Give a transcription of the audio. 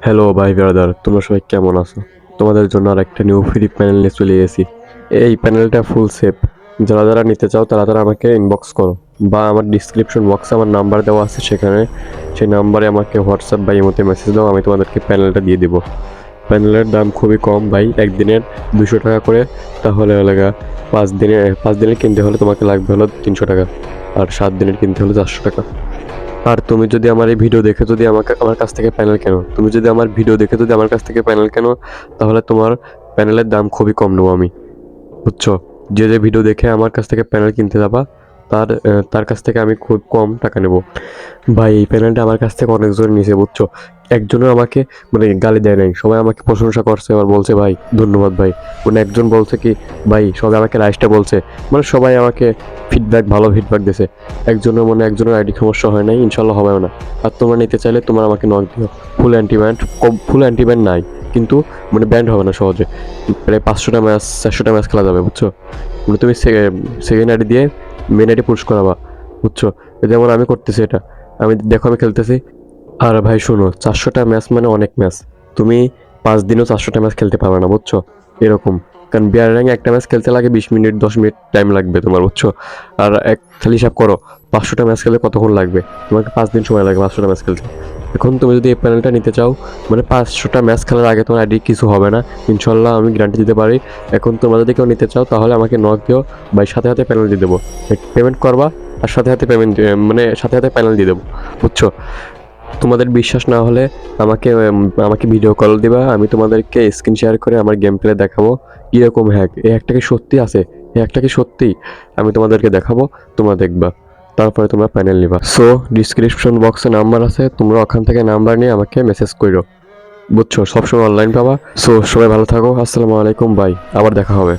Hello ভাই brother, তোমরা সবাই কেমন আছো? তোমাদের জন্য আর একটা নিউ ফ্রি প্যানেল নিয়ে চলে গেছি। এই প্যানেলটা ফুল সেফ। যারা যারা নিতে চাও তারা তারা আমাকে ইনবক্স করো, বা আমার ডিসক্রিপশন বক্সে আমার নাম্বার দেওয়া আছে, সেখানে সেই নাম্বারে আমাকে হোয়াটসঅ্যাপ বা ইমোতে মেসেজ দাও, আমি তোমাদেরকে প্যানেলটা দিয়ে দিব। প্যানেলের দাম খুবই কম ভাই, একদিনের 200 টাকা করে। তাহলে লাগা 5 দিনের কিনতে হলে তোমাকে লাগবে হলো 300 টাকা, আর 7 দিনের কিনতে হলে 400 টাকা। আর তুমি যদি আমার এই ভিডিও দেখে যদি আমার কাছ থেকে প্যানেল কেনো, তুমি যদি আমার ভিডিও দেখে যদি আমার কাছ থেকে প্যানেল কেনো, তাহলে তোমার প্যানেলের দাম খুবই কম নেবো আমি, বুঝছো? যে যে ভিডিও দেখে আমার কাছ থেকে প্যানেল কিনতে যাবা, তার কাছ থেকে আমি খুব কম টাকা নেব। ভাই এই প্যানেলটা আমার কাছ থেকে অনেকজন নিয়েছে, বুঝছো? একজনও আমাকে মানে গালি দেয় নাই, সবাই আমাকে প্রশংসা করছে আর বলছে ভাই ধন্যবাদ ভাই। মানে একজন বলছে কি ভাই, সবাই আমাকে রাইসটা বলছে, মানে সবাই আমাকে ভালো ফিডব্যাক দিয়েছে। একজনের আইডি সমস্যা হয় নাই, ইনশাল্লাহ হবেও না। আর তোমরা নিতে চাইলে তোমরা আমাকে নক দিও। ফুল অ্যান্টিব্যান্ড নাই, কিন্তু মানে ব্যান্ড হবে না সহজে। প্রায় 500টা ম্যাচ 400টা ম্যাচ খেলা যাবে, বুঝছো? মানে তুমি সেকেন্ড আইডি দিয়ে মেন আইডি পুশ করাবা, বুঝছো? যেমন আমি করতেছি এটা, দেখো আমি খেলতেছি। আর ভাই শোনো, 400টা ম্যাচ মানে অনেক ম্যাচ। তুমি 5 দিনও 400টা ম্যাচ খেলতে পারবে না, বুঝছো? এরকম। কারণ বিয়ার র্যাঙ্ক একটা ম্যাচ খেলতে লাগে 20 মিনিট 10 মিনিট টাইম লাগবে তোমার, বুঝছো? আর খালি হিসাব করো, 500টা ম্যাচ খেলতে কতক্ষণ লাগবে? তোমাকে 5 দিন সময় লাগবে 500টা ম্যাচ খেলতে। এখন তুমি যদি এই প্যানেলটা নিতে চাও, মানে 500টা ম্যাচ খেলার আগে তোমার আইডি কিছু হবে না, ইনশাল্লাহ আমি গ্যারান্টি দিতে পারি। এখন তোমরা যদি কেউ নিতে চাও তাহলে আমাকে নক দিও, ভাই সাথে সাথে প্যানেল দিয়ে দেবো। পেমেন্ট করবা আর সাথে সাথে সাথে সাথে প্যানেল দিয়ে দেবো, বুঝছো? তোমাদের বিশ্বাস না হলে আমাকে ভিডিও কল দিবা, আমি তোমাদেরকে স্ক্রিন শেয়ার করে আমার গেম প্লে দেখাবো। কীরকম হ্যাক, এই হ্যাকটা কি সত্যি আছে, এই হ্যাকটা কি সত্যি, আমি তোমাদেরকে দেখাবো, তোমরা দেখবা। তারপরে তোমরা প্যানেল নিবা। সো ডিসক্রিপশন বক্সে নাম্বার আছে, তোমরা ওখান থেকে নাম্বার নিয়ে আমাকে মেসেজ করো, বুঝছো? সবসময় অনলাইন পাবা। সো সবাই ভালো থাকো, আসসালামু আলাইকুম, বাই, আবার দেখা হবে।